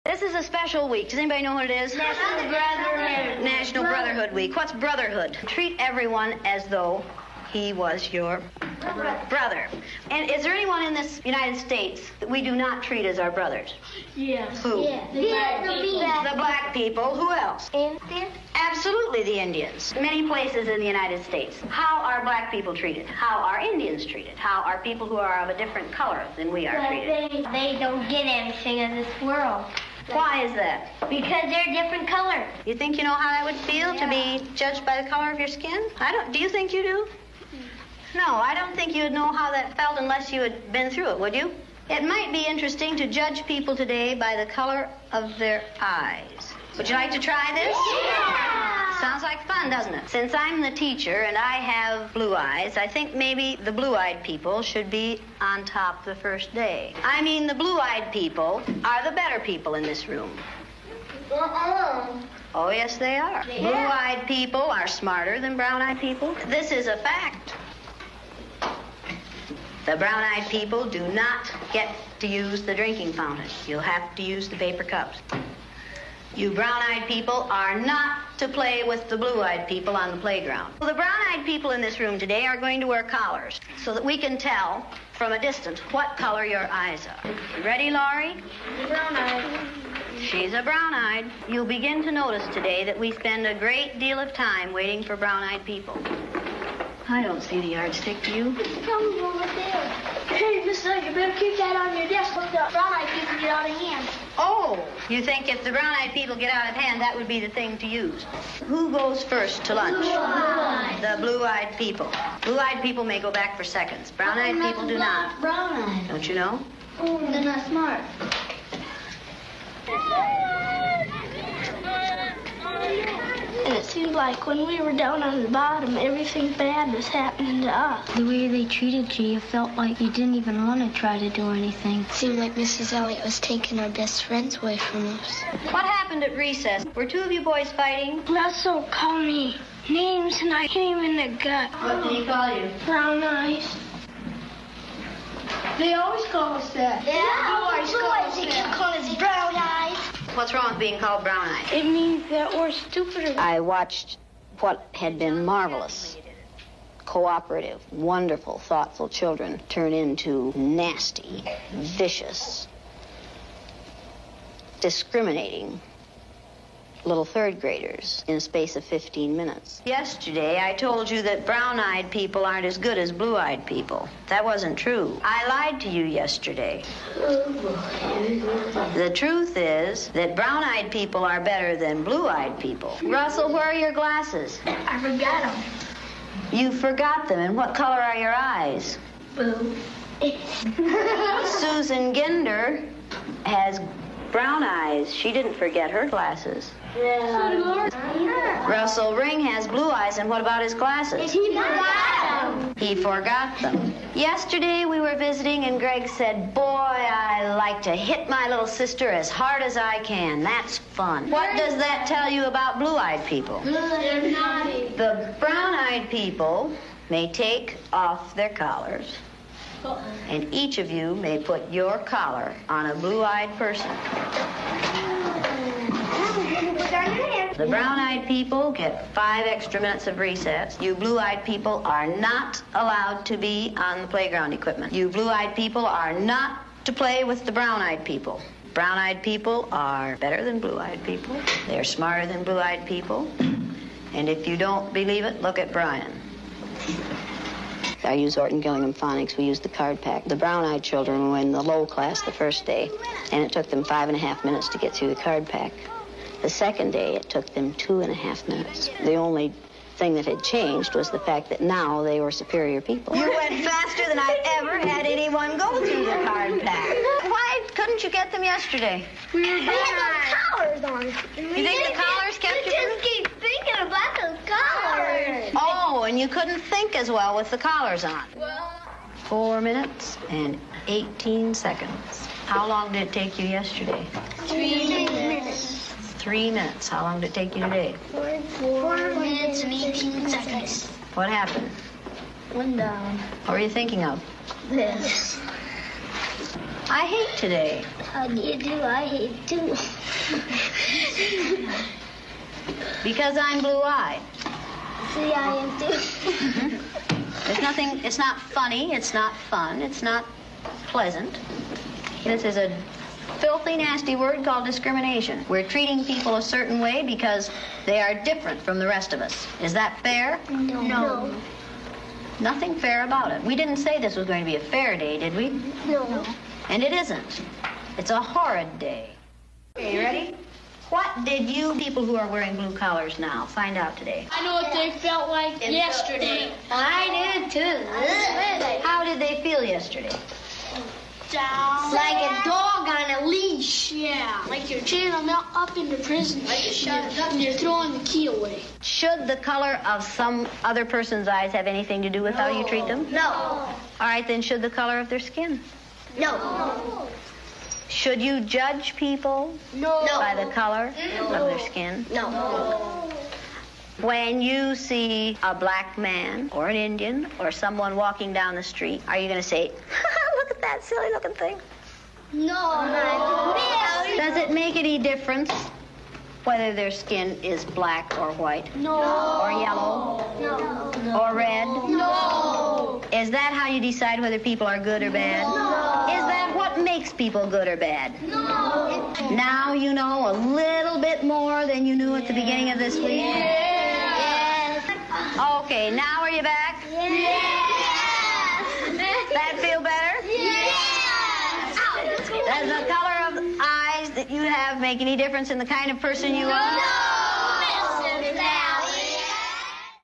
This is a special week. Does anybody know what it is? National Brotherhood. National Brotherhood Week. What's brotherhood? Treat everyone as though he was your brother. And is there anyone in this United States that we do not treat as our brothers? Yes. Who? Yeah. The black people. Who else? Indians. Absolutely, the Indians. Many places in the United States. How are black people treated? How are Indians treated? How are people who are of a different color than we are treated? They don't get anything in this world. Why is that? Because they're different color. You think you know how that would feel to be judged by the color of your skin? I don't. Do you think you do? No, I don't think you'd know how that felt unless you had been through it, would you? It might be interesting to judge people today by the color of their eyes. Would you like to try this? Yeah! Sounds like fun, doesn't it? Since I'm the teacher and I have blue eyes, I think maybe the blue-eyed people should be on top the first day. I mean, the blue-eyed people are the better people in this room. Oh, yes, they are. Yeah. Blue-eyed people are smarter than brown-eyed people. This is a fact. The brown-eyed people do not get to use the drinking fountain. You'll have to use the paper cups. You brown-eyed people are not to play with the blue-eyed people on the playground. Well, the brown-eyed people in this room today are going to wear collars so that we can tell from a distance what color your eyes are. You ready, Laurie? Brown-eyed. She's a brown-eyed. You'll begin to notice today that we spend a great deal of time waiting for brown-eyed people. I don't see the yardstick, do you? It's coming over there. Hey, Miss Knight, you better keep that on your desk when the brown-eyed people get out of hand. Oh, you think if the brown-eyed people get out of hand, that would be the thing to use. Who goes first to lunch? Blue-eyed. The blue-eyed people. Blue-eyed people may go back for seconds. Brown-eyed people do not. Brown-eyed. Don't you know? They're not smart. And it seemed like when we were down on the bottom, everything bad was happening to us. The way they treated you, you felt like you didn't even want to try to do anything. It seemed like Mrs. Elliot was taking our best friends away from us. What happened at recess? Were two of you boys fighting? Russell called me names and I hit him in the gut. What did he call you? Brown eyes. They always call us that. Yeah, always call us they that. keep calling us brown eyes. What's wrong with being called brown-eyed? It means that we're stupider. I watched what had been marvelous, cooperative, wonderful, thoughtful children turn into nasty, vicious, discriminating little third graders in a space of 15 minutes. Yesterday, I told you that brown-eyed people aren't as good as blue-eyed people. That wasn't true. I lied to you yesterday. The truth is that brown-eyed people are better than blue-eyed people. Russell, where are your glasses? I forgot them. You forgot them. And what color are your eyes? Boo. Susan Ginder has brown eyes. She didn't forget her glasses. Russell Ring has blue eyes, and what about his glasses? He forgot them. He forgot them. Yesterday we were visiting, and Greg said, "Boy, I like to hit my little sister as hard as I can. That's fun." What does that tell you about blue-eyed people? They're naughty. The brown-eyed people may take off their collars, and each of you may put your collar on a blue-eyed person. The brown-eyed people get 5 extra minutes of recess. You blue-eyed people are not allowed to be on the playground equipment. You blue-eyed people are not to play with the brown-eyed people. Brown-eyed people are better than blue-eyed people. They're smarter than blue-eyed people. And if you don't believe it, look at Brian. I use Orton Gillingham Phonics. We use the card pack. The brown-eyed children were in the low class the first day, and it took them 5.5 minutes to get through the card pack. The second day, it took them 2.5 minutes. The only thing that had changed was the fact that now they were superior people. You went faster than I've ever had anyone go through the card pack. Why couldn't you get them yesterday? We had those collars on. You think the collars kept you? just keep thinking about those collars. Oh, and you couldn't think as well with the collars on. Well, 4 minutes and 18 seconds. How long did it take you yesterday? 3 minutes. 3 minutes. How long did it take you today? 4 minutes and 18 seconds. What happened? One down. What were you thinking of? This. I hate today. How do you do? I hate too. Because I'm blue-eyed. See, I am too. There's nothing, it's not funny, it's not fun, it's not pleasant. This is a filthy, nasty word called discrimination. We're treating people a certain way because they are different from the rest of us. Is that fair? No. Nothing fair about it. We didn't say this was going to be a fair day, did we? No. And it isn't. It's a horrid day. Okay, you ready? What did you people who are wearing blue collars now find out today? I know what they felt like yesterday. I did too. How did they feel yesterday? Down. Like a dog on a leash. Yeah, like you're chaining them up into prison. Like and you're throwing the key away. Should the color of some other person's eyes have anything to do with how you treat them? No. All right, then should the color of their skin? No. Should you judge people by the color of their skin? No. When you see a black man or an Indian or someone walking down the street, are you going to say, look at that silly looking thing? No. Does it make any difference whether their skin is black or white? No. Or yellow? No. Or red? No. Is that how you decide whether people are good or bad? No. Is that what makes people good or bad? No. Now you know a little bit more than you knew at the beginning of this week? Okay, now are you back? That feel better? Does the color of eyes that you have make any difference in the kind of person you are? No.